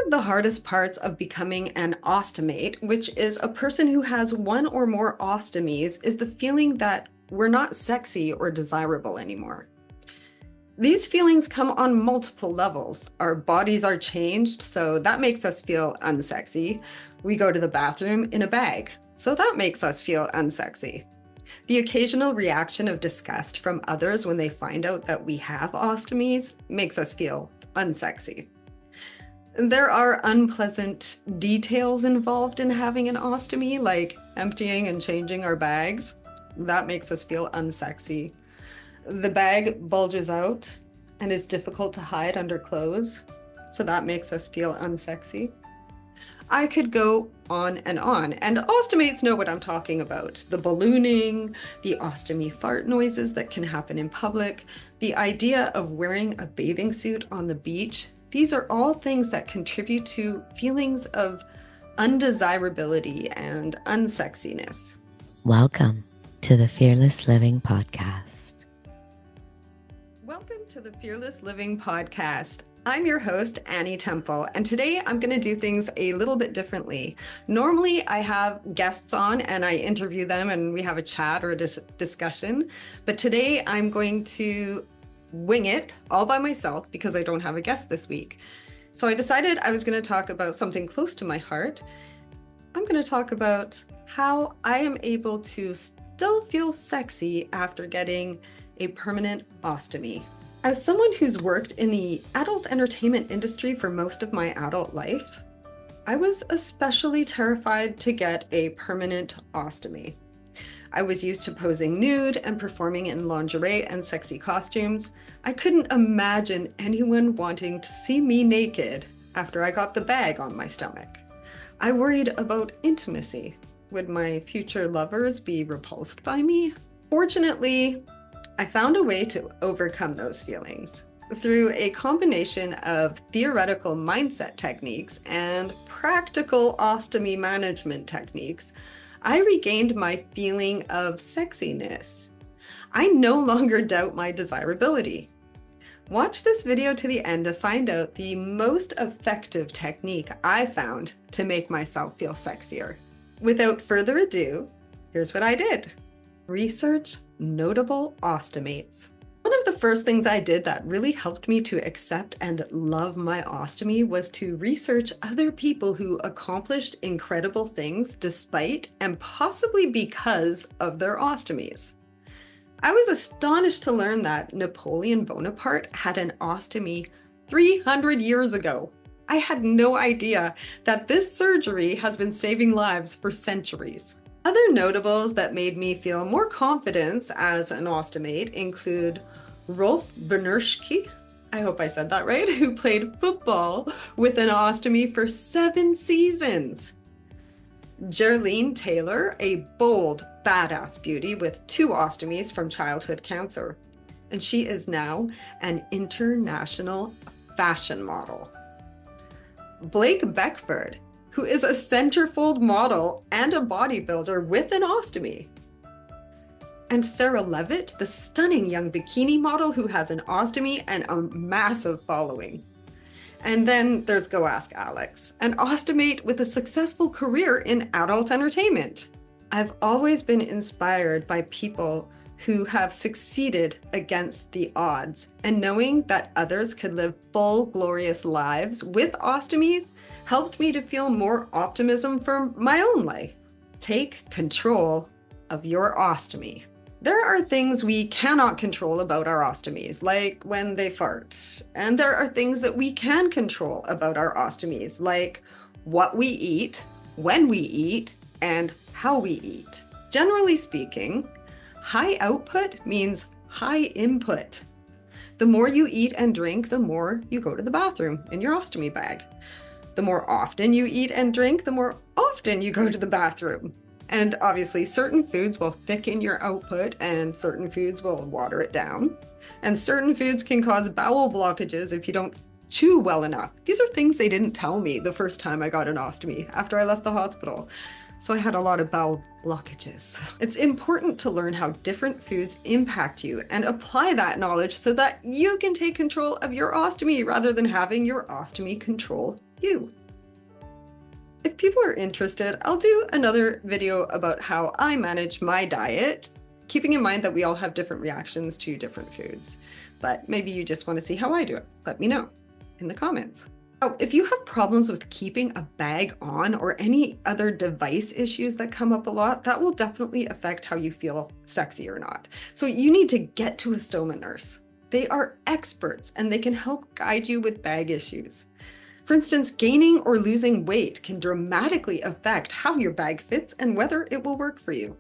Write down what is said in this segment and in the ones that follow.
of the hardest parts of becoming an ostomate, which is a person who has one or more ostomies, is the feeling that we're not sexy or desirable anymore. These feelings come on multiple levels. Our bodies are changed, so that makes us feel unsexy. We go to the bathroom in a bag, so that makes us feel unsexy. The occasional reaction of disgust from others when they find out that we have ostomies makes us feel unsexy. There are unpleasant details involved in having an ostomy, like emptying and changing our bags. That makes us feel unsexy. The bag bulges out and is difficult to hide under clothes, so that makes us feel unsexy. I could go on, and ostomates know what I'm talking about. The ballooning, the ostomy fart noises that can happen in public, the idea of wearing a bathing suit on the beach. These are all things that contribute to feelings of undesirability and unsexiness. Welcome to the Fearless Living Podcast. Welcome to the Fearless Living Podcast. I'm your host, Annie Temple, and today I'm going to do things a little bit differently. Normally, I have guests on and I interview them and we have a chat or a discussion, but today I'm going to wing it all by myself because I don't have a guest this week. So I decided I was going to talk about something close to my heart. I'm going to talk about how I am able to still feel sexy after getting a permanent ostomy. As someone who's worked in the adult entertainment industry for most of my adult life, I was especially terrified to get a permanent ostomy. I was used to posing nude and performing in lingerie and sexy costumes. I couldn't imagine anyone wanting to see me naked after I got the bag on my stomach. I worried about intimacy. Would my future lovers be repulsed by me? Fortunately, I found a way to overcome those feelings. Through a combination of theoretical mindset techniques and practical ostomy management techniques, I regained my feeling of sexiness. I no longer doubt my desirability. Watch this video to the end to find out the most effective technique I found to make myself feel sexier. Without further ado, here's what I did. Research notable ostomates. One of the first things I did that really helped me to accept and love my ostomy was to research other people who accomplished incredible things despite and possibly because of their ostomies. I was astonished to learn that Napoleon Bonaparte had an ostomy 300 years ago. I had no idea that this surgery has been saving lives for centuries. Other notables that made me feel more confidence as an ostomate include Rolf Benerschke, I hope I said that right, who played football with an ostomy for 7 seasons. Geraldine Taylor, a bold, badass beauty with 2 ostomies from childhood cancer. And she is now an international fashion model. Blake Beckford, who is a centerfold model and a bodybuilder with an ostomy. And Sarah Levitt, the stunning young bikini model who has an ostomy and a massive following. And then there's Go Ask Alex, an ostomate with a successful career in adult entertainment. I've always been inspired by people who have succeeded against the odds, and knowing that others could live full, glorious lives with ostomies helped me to feel more optimism for my own life. Take control of your ostomy. There are things we cannot control about our ostomies, like when they fart. And there are things that we can control about our ostomies, like what we eat, when we eat, and how we eat. Generally speaking, high output means high input. The more you eat and drink, the more you go to the bathroom in your ostomy bag. The more often you eat and drink, the more often you go to the bathroom. And obviously, certain foods will thicken your output and certain foods will water it down. And certain foods can cause bowel blockages if you don't chew well enough. These are things they didn't tell me the first time I got an ostomy after I left the hospital. So I had a lot of bowel blockages. It's important to learn how different foods impact you and apply that knowledge so that you can take control of your ostomy rather than having your ostomy control you. If people are interested, I'll do another video about how I manage my diet, keeping in mind that we all have different reactions to different foods. But maybe you just want to see how I do it. Let me know in the comments. Now, if you have problems with keeping a bag on or any other device issues that come up a lot, that will definitely affect how you feel sexy or not. So you need to get to a stoma nurse. They are experts and they can help guide you with bag issues. For instance, gaining or losing weight can dramatically affect how your bag fits and whether it will work for you.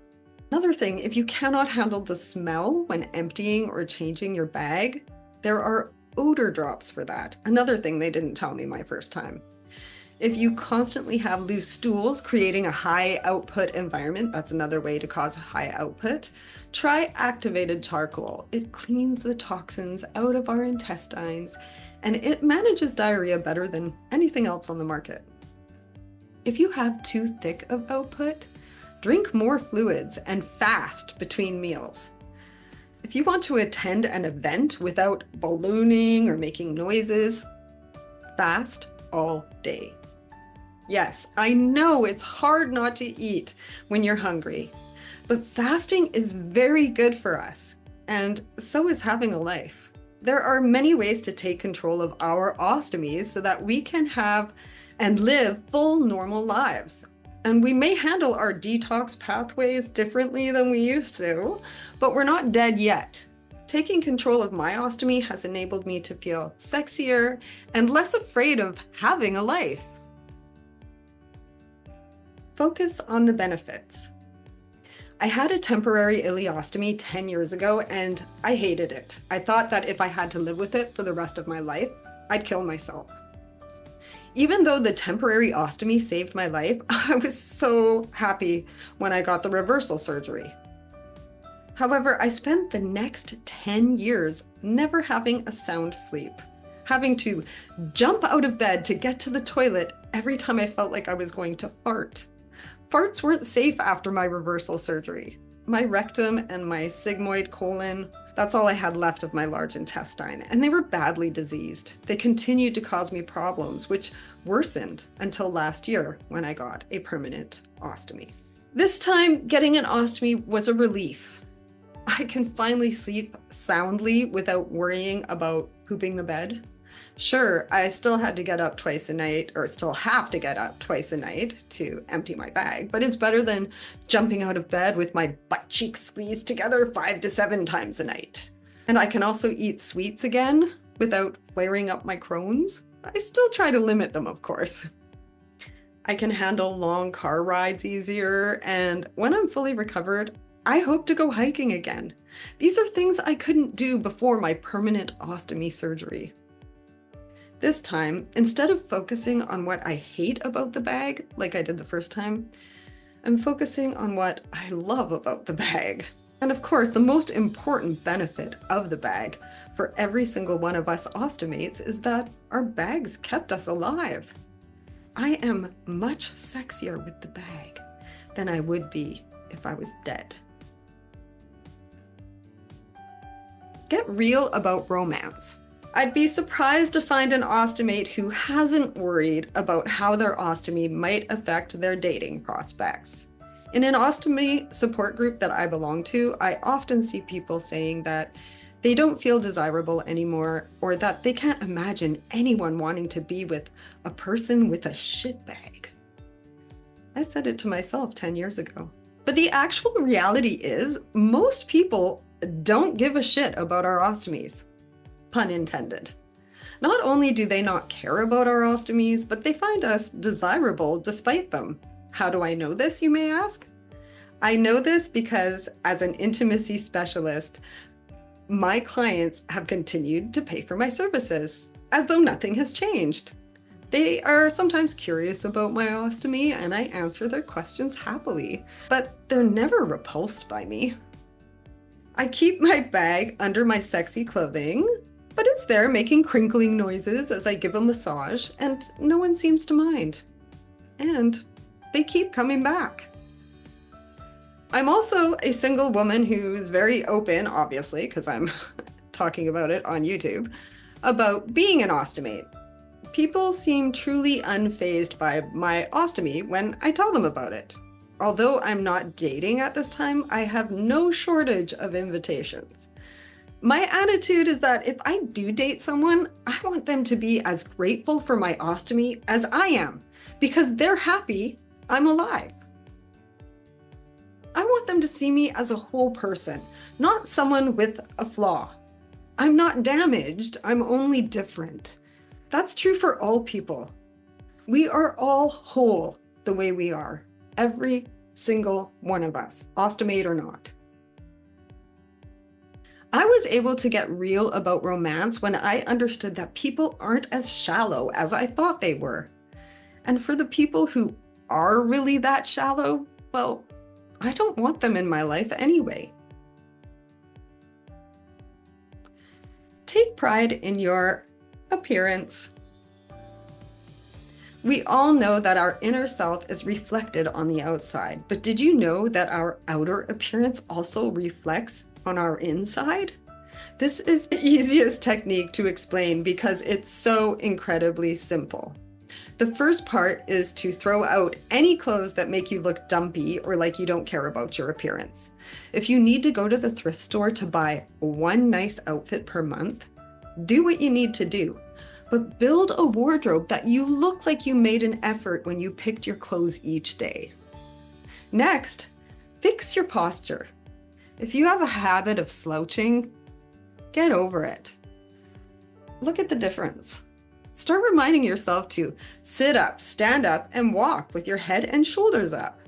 Another thing, if you cannot handle the smell when emptying or changing your bag, there are odor drops for that. Another thing they didn't tell me my first time. If you constantly have loose stools creating a high output environment, that's another way to cause high output, try activated charcoal. It cleans the toxins out of our intestines and it manages diarrhea better than anything else on the market. If you have too thick of output, drink more fluids and fast between meals. If you want to attend an event without ballooning or making noises, fast all day. Yes, I know it's hard not to eat when you're hungry, but fasting is very good for us, and so is having a life. There are many ways to take control of our ostomies so that we can have and live full normal lives. And we may handle our detox pathways differently than we used to, but we're not dead yet. Taking control of my ostomy has enabled me to feel sexier and less afraid of having a life. Focus on the benefits. I had a temporary ileostomy 10 years ago and I hated it. I thought that if I had to live with it for the rest of my life, I'd kill myself. Even though the temporary ostomy saved my life, I was so happy when I got the reversal surgery. However, I spent the next 10 years never having a sound sleep, having to jump out of bed to get to the toilet every time I felt like I was going to fart. Farts weren't safe after my reversal surgery. My rectum and my sigmoid colon, that's all I had left of my large intestine, and they were badly diseased. They continued to cause me problems, which worsened until last year when I got a permanent ostomy. This time, getting an ostomy was a relief. I can finally sleep soundly without worrying about pooping the bed. Sure, I still had to get up twice a night, or still have to get up twice a night to empty my bag, but it's better than jumping out of bed with my butt cheeks squeezed together 5 to 7 times a night. And I can also eat sweets again without flaring up my Crohn's. I still try to limit them, of course. I can handle long car rides easier, and when I'm fully recovered, I hope to go hiking again. These are things I couldn't do before my permanent ostomy surgery. This time, instead of focusing on what I hate about the bag, like I did the first time, I'm focusing on what I love about the bag. And of course, the most important benefit of the bag for every single one of us ostomates is that our bags kept us alive. I am much sexier with the bag than I would be if I was dead. Get real about romance. I'd be surprised to find an ostomate who hasn't worried about how their ostomy might affect their dating prospects. In an ostomy support group that I belong to, I often see people saying that they don't feel desirable anymore, or that they can't imagine anyone wanting to be with a person with a shit bag. I said it to myself 10 years ago. But the actual reality is, most people don't give a shit about our ostomies. Pun intended. Not only do they not care about our ostomies, but they find us desirable despite them. How do I know this, you may ask? I know this because as an intimacy specialist, my clients have continued to pay for my services as though nothing has changed. They are sometimes curious about my ostomy and I answer their questions happily, but they're never repulsed by me. I keep my bag under my sexy clothing, but it's there making crinkling noises as I give a massage, and no one seems to mind. And they keep coming back. I'm also a single woman who's very open, obviously, because I'm talking about it on YouTube, about being an ostomate. People seem truly unfazed by my ostomy when I tell them about it. Although I'm not dating at this time, I have no shortage of invitations. My attitude is that if I do date someone, I want them to be as grateful for my ostomy as I am, because they're happy I'm alive. I want them to see me as a whole person, not someone with a flaw. I'm not damaged, I'm only different. That's true for all people. We are all whole the way we are, every single one of us, ostomate or not. I was able to get real about romance when I understood that people aren't as shallow as I thought they were. And for the people who are really that shallow, well, I don't want them in my life anyway. Take pride in your appearance. We all know that our inner self is reflected on the outside, but did you know that our outer appearance also reflects on our inside? This is the easiest technique to explain because it's so incredibly simple. The first part is to throw out any clothes that make you look dumpy or like you don't care about your appearance. If you need to go to the thrift store to buy one nice outfit per month, do what you need to do, but build a wardrobe that you look like you made an effort when you picked your clothes each day. Next, fix your posture. If you have a habit of slouching, get over it. Look at the difference. Start reminding yourself to sit up, stand up, and walk with your head and shoulders up.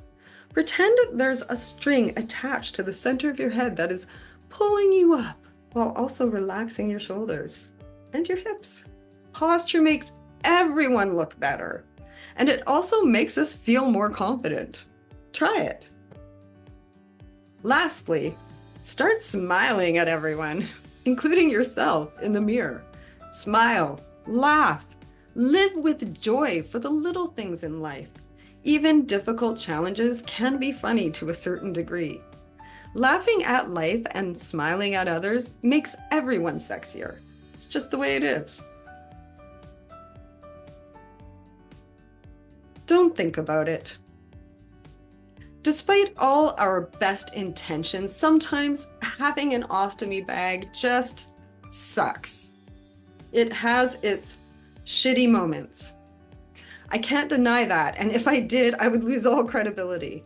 Pretend there's a string attached to the center of your head that is pulling you up while also relaxing your shoulders and your hips. Posture makes everyone look better, and it also makes us feel more confident. Try it. Lastly, start smiling at everyone, including yourself in the mirror. Smile. Laugh, live with joy for the little things in life. Even difficult challenges can be funny to a certain degree. Laughing at life and smiling at others makes everyone sexier. It's just the way it is. Don't think about it. Despite all our best intentions, sometimes having an ostomy bag just sucks. It has its shitty moments. I can't deny that, and if I did, I would lose all credibility.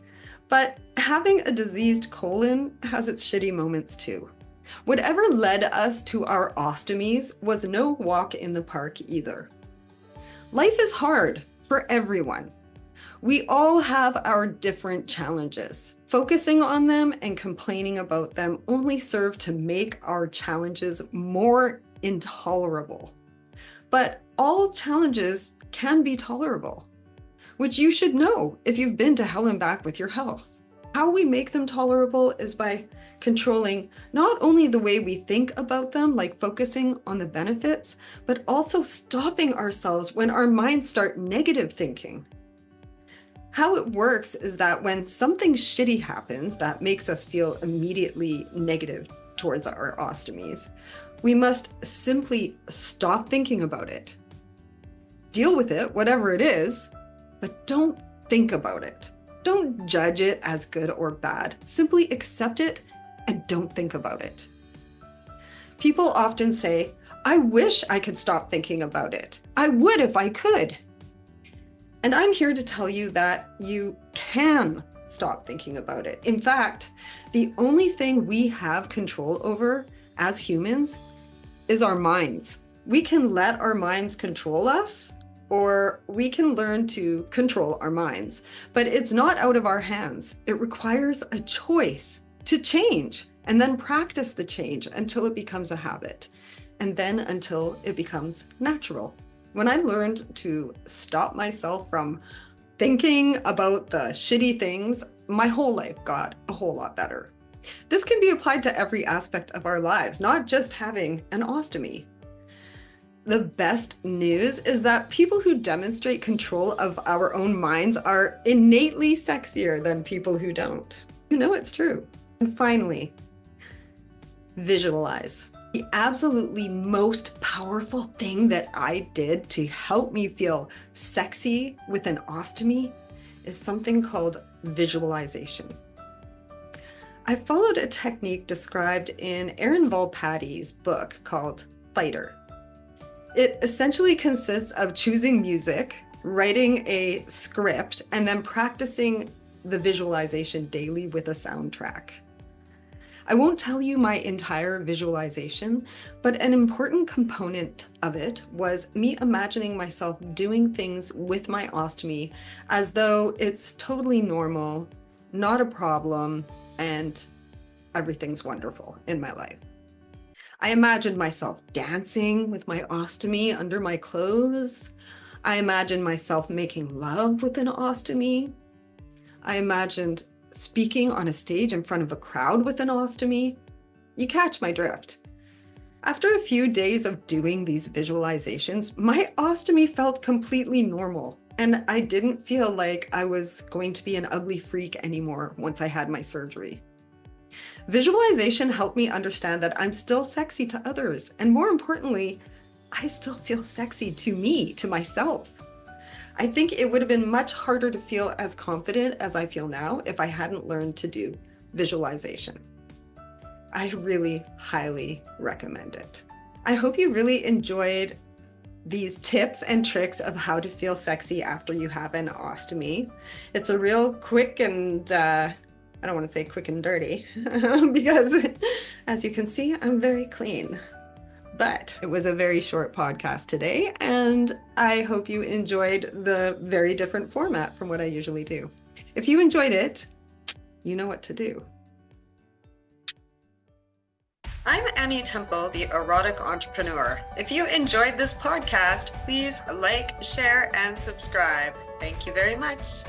But having a diseased colon has its shitty moments too. Whatever led us to our ostomies was no walk in the park either. Life is hard for everyone. We all have our different challenges. Focusing on them and complaining about them only serve to make our challenges more intolerable. But all challenges can be tolerable, which you should know if you've been to hell and back with your health. How we make them tolerable is by controlling not only the way we think about them, like focusing on the benefits, but also stopping ourselves when our minds start negative thinking. How it works is that when something shitty happens that makes us feel immediately negative towards our ostomies, we must simply stop thinking about it. Deal with it, whatever it is, but don't think about it. Don't judge it as good or bad. Simply accept it and don't think about it. People often say, I wish I could stop thinking about it. I would if I could. And I'm here to tell you that you can stop thinking about it. In fact, the only thing we have control over as humans is our minds. We can let our minds control us, or we can learn to control our minds, but it's not out of our hands. It requires a choice to change and then practice the change until it becomes a habit, and then until it becomes natural. When I learned to stop myself from thinking about the shitty things, my whole life got a whole lot better. This can be applied to every aspect of our lives, not just having an ostomy. The best news is that people who demonstrate control of our own minds are innately sexier than people who don't. You know it's true. And finally, visualize. The absolutely most powerful thing that I did to help me feel sexy with an ostomy is something called visualization. I followed a technique described in Erin Volpatti's book called Fighter. It essentially consists of choosing music, writing a script, and then practicing the visualization daily with a soundtrack. I won't tell you my entire visualization, but an important component of it was me imagining myself doing things with my ostomy as though it's totally normal, not a problem, and everything's wonderful in my life. I imagined myself dancing with my ostomy under my clothes. I imagined myself making love with an ostomy. I imagined speaking on a stage in front of a crowd with an ostomy. You catch my drift. After a few days of doing these visualizations, my ostomy felt completely normal, and I didn't feel like I was going to be an ugly freak anymore once I had my surgery. Visualization helped me understand that I'm still sexy to others, and more importantly, I still feel sexy to me, to myself. I think it would have been much harder to feel as confident as I feel now if I hadn't learned to do visualization. I really highly recommend it. I hope you really enjoyed these tips and tricks of how to feel sexy after you have an ostomy. It's a real quick and, I don't want to say quick and dirty, because as you can see, I'm very clean. But it was a very short podcast today, and I hope you enjoyed the very different format from what I usually do. If you enjoyed it, you know what to do. I'm Annie Temple, the Erotic Entrepreneur. If you enjoyed this podcast, please like, share, and subscribe. Thank you very much.